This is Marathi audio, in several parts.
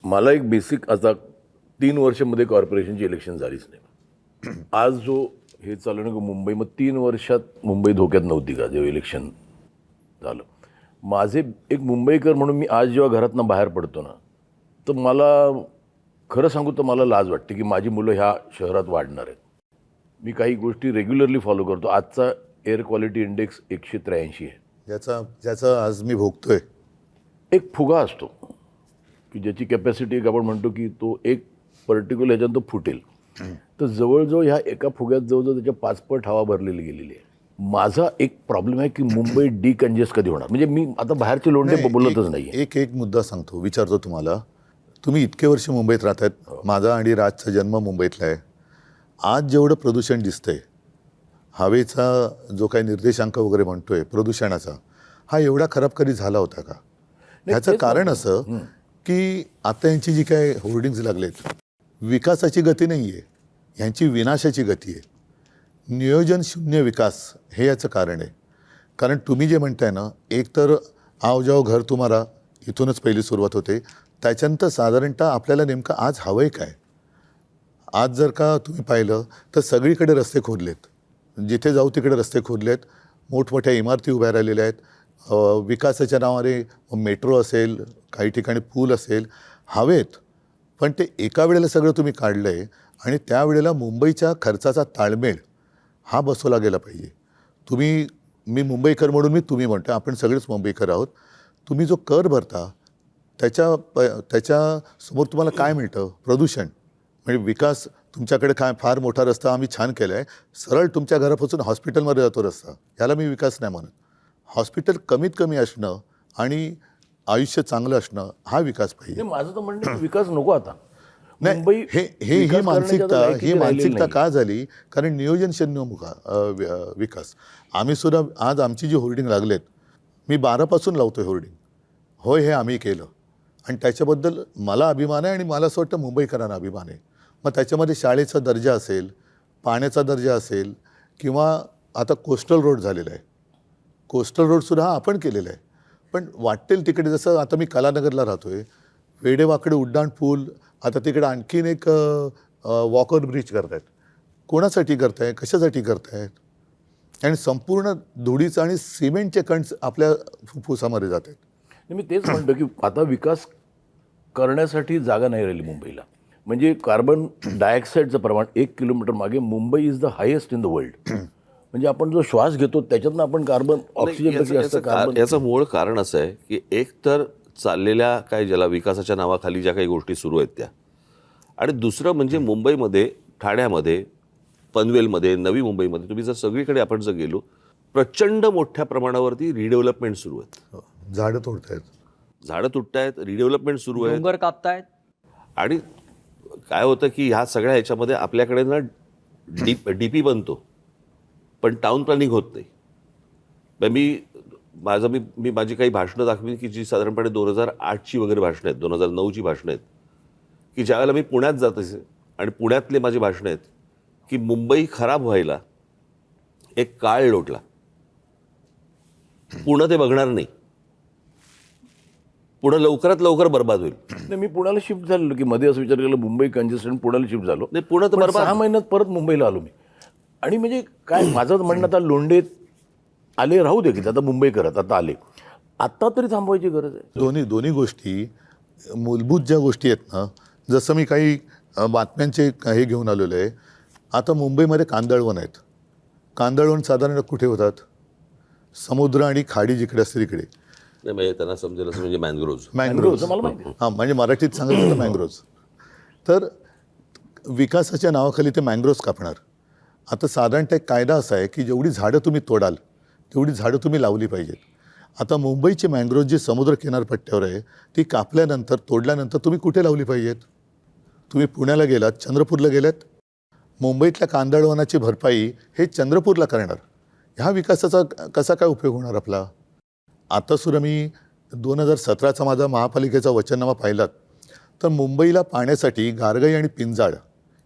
मला एक बेसिक आता 3 वर्षामध्ये कॉर्पोरेशनची इलेक्शन झालीच नाही. आज जो हे चालू ना की मुंबई, मग 3 वर्षात मुंबई धोक्यात नव्हती का जेव्हा इलेक्शन झालं? माझे एक मुंबईकर म्हणून मी आज जेव्हा घरातनं बाहेर पडतो ना, तर मला खरं सांगू तर मला लाज वाटते की माझी मुलं ह्या शहरात वाढणार आहेत. मी काही गोष्टी रेग्युलरली फॉलो करतो. आजचा एअर क्वालिटी इंडेक्स 183 आहे. ज्याचा आज मी भोगतोय. एक फुगा असतो की ज्याची कॅपॅसिटी एक आपण म्हणतो की तो एक पर्टिक्युलर ह्याच्यात तो फुटेल. तर जवळजवळ ह्या एका फुग्यात जवळजवळ त्याच्या 5 पट हवा भरलेली गेलेली आहे. माझा एक प्रॉब्लेम आहे की मुंबई डिकंजेस्ट कधी होणार? म्हणजे मी आता बाहेरचे लोंढे बोलतच नाही. एक मुद्दा सांगतो, विचारतो तुम्हाला. तुम्ही इतके वर्ष मुंबईत राहतात. माझा आणि राजचा जन्म मुंबईतला आहे. आज जेवढं प्रदूषण दिसतंय, हवेचा जो काही निर्देशांक वगैरे म्हणतोय प्रदूषणाचा, हा एवढा खराब कधी झाला होता का? ह्याचं कारण असं की आता यांची जी काय होर्डिंग्ज लागलेत, विकासाची गती नाही आहे, ह्यांची विनाशाची गती आहे. नियोजन शून्य विकास हे याचं कारण आहे. कारण तुम्ही जे म्हणताय ना, एक तर आओ जाओ घर तुम्हाला, इथूनच पहिली सुरुवात होते. त्याच्यानंतर साधारणतः आपल्याला नेमकं आज हवं आहे काय? आज जर का तुम्ही पाहिलं तर सगळीकडे रस्ते खोदलेत. जिथे जाऊ तिकडे रस्ते खोदलेत. मोठमोठ्या इमारती उभ्या राहिलेल्या आहेत. विकासाच्या नावाने मेट्रो असेल, काही ठिकाणी पूल असेल, हवेत. पण ते एका वेळेला सगळं तुम्ही काढलं आहे आणि त्यावेळेला मुंबईच्या खर्चाचा ताळमेळ हा बसवला गेला पाहिजे. मी मुंबईकर म्हणून मी तुम्ही म्हणतो, आपण सगळेच मुंबईकर आहोत. तुम्ही जो कर भरता त्याच्यासमोर तुम्हाला काय मिळतं? प्रदूषण. म्हणजे विकास तुमच्याकडे काय फार मोठा रस्ता आम्ही छान केला आहे, सरळ तुमच्या घरापासून हॉस्पिटलमध्ये जातो रस्ता, याला मी विकास नाही म्हणत. हॉस्पिटल कमीत कमी असणं आणि आयुष्य चांगलं असणं हा विकास पाहिजे. माझं तर म्हणणं विकास नको आता. नाही, ही मानसिकता का झाली? कारण नियोजन शून्य विकास. आम्ही सुद्धा आज आमची जी होर्डिंग लागलेत, मी 12पासून लावतोय होर्डिंग. होय, हे आम्ही केलं आणि त्याच्याबद्दल मला अभिमान आहे आणि मला असं वाटतं मुंबईकरांना अभिमान आहे. मग त्याच्यामध्ये शाळेचा दर्जा असेल, पाण्याचा दर्जा असेल, किंवा आता कोस्टल रोड झालेला आहे. कोस्टल रोडसुद्धा हा आपण केलेला आहे. पण वाटेल तिकडे, जसं आता मी कलानगरला राहतोय, वेडेवाकडे उड्डाण पूल, आता तिकडे आणखीन एक वॉकर ब्रिज करतायत. कोणासाठी करताय? कशासाठी करतायत? आणि संपूर्ण धुळीचं आणि सिमेंटचे कणस आपल्या फुफ्फुसामध्ये जात आहेत. मी तेच म्हणतो की आता विकास करण्यासाठी जागा नाही राहिली मुंबईला. म्हणजे कार्बन डायऑक्साईडचं प्रमाण 1 किलोमीटर मागे Mumbai is the highest in the world. म्हणजे आपण जो श्वास घेतो त्याच्यातनं आपण कार्बन, ऑक्सिजन. याचं मूळ कारण असं आहे की एक तर चाललेल्या काय ज्याला विकासाच्या नावाखाली ज्या काही गोष्टी सुरू आहेत त्या, आणि दुसरं म्हणजे मुंबईमध्ये, ठाण्यामध्ये, पनवेलमध्ये, नवी मुंबईमध्ये तुम्ही जर सगळीकडे आपण जर गेलो, प्रचंड मोठ्या प्रमाणावरती रिडेव्हलपमेंट सुरू आहेत. झाडं तोडतायत, झाडं तुटतायत, रिडेव्हलपमेंट सुरू आहे, डोंगर कापतायत. आणि काय होतं की ह्या सगळ्या ह्याच्यामध्ये आपल्याकडे ना डीपी बनतो पण टाउन प्लॅनिंग होत नाही. मी माझी काही भाषणं दाखवीन की जी साधारणपणे 2008ची वगैरे भाषणं आहेत, 2009ची भाषणं आहेत, की ज्यावेळेला मी पुण्यात जात असे आणि पुण्यातले माझी भाषणं आहेत की मुंबई खराब व्हायला एक काळ लोटला, पुणे ते बघणार नाही, पुणे लवकरात लवकर बर्बाद होईल. नाही, मी पुण्याला शिफ्ट झालेलो की मध्ये असं विचार केला मुंबई कंजेस्टेड, पुण्याला शिफ्ट झालो. नाही, पुणे तर बर्बाद. 6 महिन्यात परत मुंबईला आलो मी. आणि म्हणजे काय माझं म्हणणं, आता लोंढे आले राहू दे की आता मुंबई करत आता आले, आत्ता तरी थांबवायची गरज आहे. दोन्ही गोष्टी मूलभूत ज्या गोष्टी आहेत ना, जसं मी काही बातम्यांचे हे घेऊन आलेलो आहे. आता मुंबईमध्ये कांदळवन आहेत. कांदळवन साधारण कुठे होतात? समुद्र आणि खाडी जिकडे असते तिकडे. नाही, म्हणजे त्यांना समजेल असं म्हणजे मँग्रोव्ज. मला माहिती. हां, म्हणजे मराठीत सांगायचं तर मँग्रोव्ज. तर विकासाच्या नावाखाली ते मँग्रोव्ज कापणार. आता साधारणतः एक कायदा असा आहे की जेवढी झाडं तुम्ही तोडाल तेवढी झाडं तुम्ही लावली पाहिजेत. आता मुंबईची मँग्रोव्ज जी समुद्र किनारपट्ट्यावर आहे ती कापल्यानंतर, तोडल्यानंतर तुम्ही कुठे लावली पाहिजेत? तुम्ही पुण्याला गेलात, चंद्रपूरला गेलात, मुंबईतल्या कांदळवनाची भरपाई हे चंद्रपूरला करणार. ह्या विकासाचा कसा काय उपयोग होणार आपला? आतासुद्धा मी 2017चा माझा महापालिकेचा वचननामा पाहिलात तर मुंबईला पाण्यासाठी गारगाई आणि पिंजाळ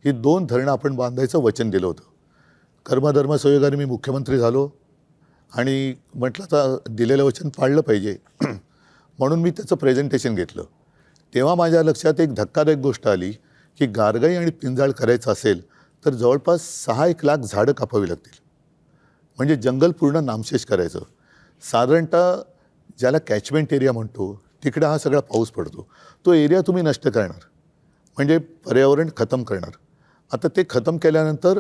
ही 2 धरणं आपण बांधायचं वचन दिलं होतं. कर्मधर्मसंयोगाने मी मुख्यमंत्री झालो आणि म्हटलं आता दिलेलं वचन पाळलं पाहिजे म्हणून मी त्याचं प्रेझेंटेशन घेतलं. तेव्हा माझ्या लक्षात एक धक्कादायक गोष्ट आली की गारगाई आणि पिंजाळ करायचं असेल तर जवळपास 6-1 लाख झाडं कापावी लागतील. म्हणजे जंगल पूर्ण नामशेष करायचं. साधारणतः ज्याला कॅचमेंट एरिया म्हणतो तिकडे हा सगळा पाऊस पडतो, तो एरिया तुम्ही नष्ट करणार म्हणजे पर्यावरण खतम करणार. आता ते खतम केल्यानंतर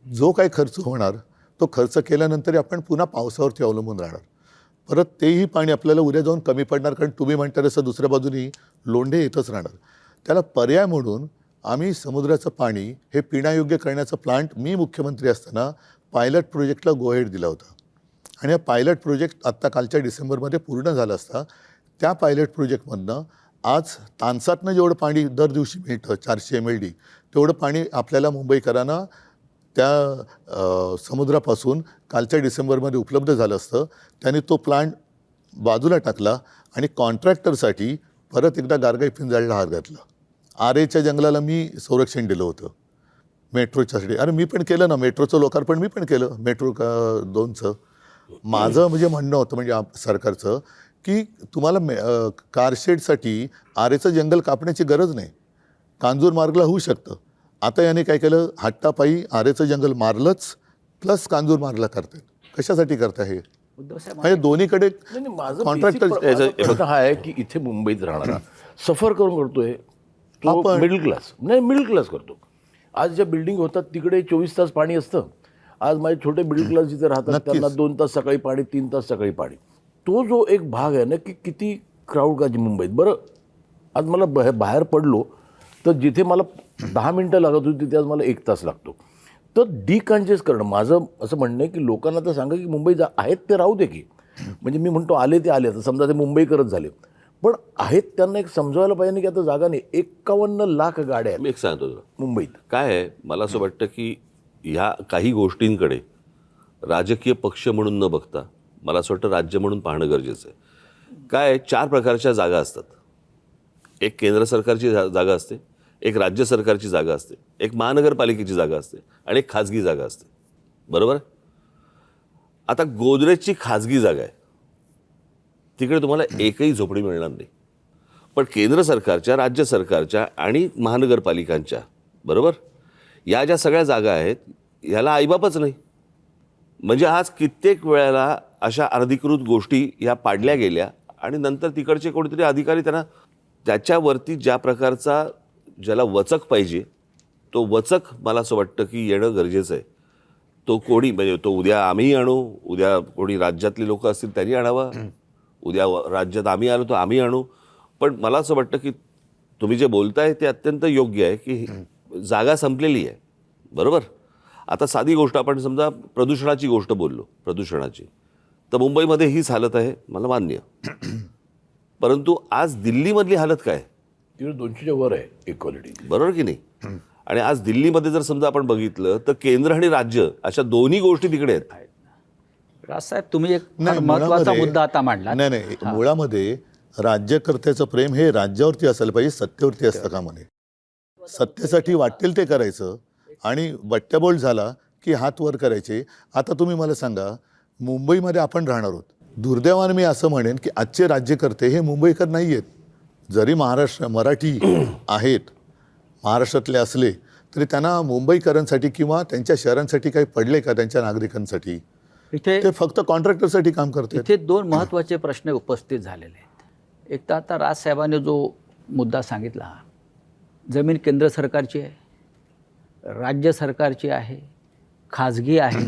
जो काही खर्च होणार तो खर्च केल्यानंतर आपण पुन्हा पावसावरती अवलंबून राहणार. परत तेही पाणी आपल्याला उद्या जाऊन कमी पडणार, कारण तुम्ही म्हणता तसं दुसऱ्या बाजूनी लोंढे येतच राहणार. त्याला पर्याय म्हणून आम्ही समुद्राचं पाणी हे पिण्यायोग्य करण्याचा प्लांट मी मुख्यमंत्री असताना पायलट प्रोजेक्टला गो हेड दिला होता. आणि हा पायलट प्रोजेक्ट आत्ता कालच्या डिसेंबरमध्ये पूर्ण झाला असता. त्या पायलट प्रोजेक्टमधनं आज तानसातनं जेवढं पाणी दर दिवशी मिळतं 400 MLD तेवढं पाणी आपल्याला मुंबईकरांना त्या समुद्रापासून कालच्या डिसेंबरमध्ये उपलब्ध झालं असतं. त्यांनी तो प्लांट बाजूला टाकला आणि कॉन्ट्रॅक्टरसाठी परत एकदा गारगाई पिंजाळला हात घातला. आरेच्या जंगलाला मी संरक्षण दिलं होतं मेट्रोच्यासाठी. अरे मी पण केलं ना, मेट्रोचं लोकार्पण मी पण केलं, मेट्रो 2चं. माझं म्हणजे म्हणणं होतं म्हणजे सरकारचं की तुम्हाला कारशेडसाठी आरेचं जंगल कापण्याची गरज नाही, कांजूर मार्गला होऊ शकतं. आता याने काय केलं, हट्टापायी आरेचं जंगल मारलंच प्लस कांजूर मार्गला करतात. कशासाठी करता हे? म्हणजे दोन्हीकडे माझं कॉन्ट्रॅक्टर प्रश्न हा आहे की इथे मुंबईत राहणारा सफर करून करतोय तो आपण- मिडल क्लास, नाही मिडल क्लास करतो. आज ज्या बिल्डिंग होतात तिकडे 24 तास पाणी असतं. आज माझे छोटे मिडल क्लास जिथे राहतात नक्कीच. त्यांना 2 तास सकाळी पाणी, 3 तास सकाळी पाणी. तो जो एक भाग आहे ना की किती क्राऊड का मुंबईत. बरं आज मला बाहेर पडलो तर जिथे मला 10 मिनटं लागत होती तिथे आज मला 1 तास लागतो. तर डिकन्जेस्ट करणं माझं असं म्हणणं आहे की लोकांना तर सांगा की मुंबई आहेत ते राहू दे की. म्हणजे मी म्हणतो आले ते आले, आता समजा ते मुंबईकरच झाले, पण आहेत त्यांना एक समजायला पाहिजे की आता जागा नाही. 51 लाख गाड्या आहेत मी एक सांगतो तुला मुंबईत. काय आहे, मला असं वाटतं की ह्या काही गोष्टींकडे राजकीय पक्ष म्हणून न बघता मला असं वाटतं राज्य म्हणून पाहणं गरजेचं आहे. काय आहे, 4 प्रकारच्या जागा असतात. एक केंद्र सरकारची जागा असते, एक राज्य सरकारची जागा असते, एक महानगरपालिकेची जागा असते आणि एक खाजगी जागा असते. बरोबर. आता गोदरेजची खाजगी जागा आहे, तिकडे तुम्हाला एकही झोपडी मिळणार नाही. पण केंद्र सरकारच्या, राज्य सरकारच्या आणि महानगरपालिकांच्या बरोबर या ज्या सगळ्या जागा आहेत ह्याला आईबापच नाही. म्हणजे आज कित्येक वेळेला अशा अनधिकृत गोष्टी ह्या पाडल्या गेल्या आणि नंतर तिकडचे कोणीतरी अधिकारी त्यांना त्याच्यावरती ज्या प्रकारचा ज्याला वचक पाहिजे तो वचक मला असं वाटतं की येणं गरजेचं आहे. तो कोणी म्हणजे तो उद्या आम्ही आणू, उद्या कोणी राज्यातली लोक असतील त्यांनी आणावा, उद्या राज्यात आम्ही आलो तर आम्ही आणू. पण मला असं वाटतं की तुम्ही जे बोलताय ते अत्यंत योग्य आहे की जागा संपलेली आहे. बरोबर. आता साधी गोष्ट आपण समजा प्रदूषणाची गोष्ट बोललो, प्रदूषणाची, तर मुंबईमध्ये हीच हालत आहे, मला मान्य. परंतु आज दिल्लीमधली हालत काय? तिकडे 200च्या वर आहे इक्वालिटी. बरोबर की नाही? आणि आज दिल्लीमध्ये जर समजा आपण बघितलं तर केंद्र आणि राज्य अशा दोन्ही गोष्टी तिकडे आहेत. राजसाहेब, तुम्ही एक फार नाही, महत्त्वाचा मुळामध्ये- मुद्दा आता मांडला. नाही मुळामध्ये राज्यकर्त्याचं प्रेम हे राज्यावरती असायला पाहिजे, सत्तेवरती असतं का म्हणे. सत्तेसाठी वाटेल ते करायचं आणि बट्ट्याबोळ झाला की हात वर करायचे. आता तुम्ही मला सांगा, मुंबईमध्ये आपण राहणार आहोत. दुर्दैवाने मी असं म्हणेन की आजचे राज्यकर्ते हे मुंबईकर नाही आहेत. जरी मराठी आहेत, महाराष्ट्रातले असले तरी त्यांना मुंबईकरांसाठी किंवा त्यांच्या शहरांसाठी काही पडले का त्यांच्या नागरिकांसाठी? इथे ते फक्त कॉन्ट्रॅक्टरसाठी काम करतात. इथे 2 महत्त्वाचे प्रश्न उपस्थित झालेले आहेत. एक तर आता राजसाहेबांनी जो मुद्दा सांगितला, जमीन केंद्र सरकारची आहे, राज्य सरकारची आहे, खाजगी आहे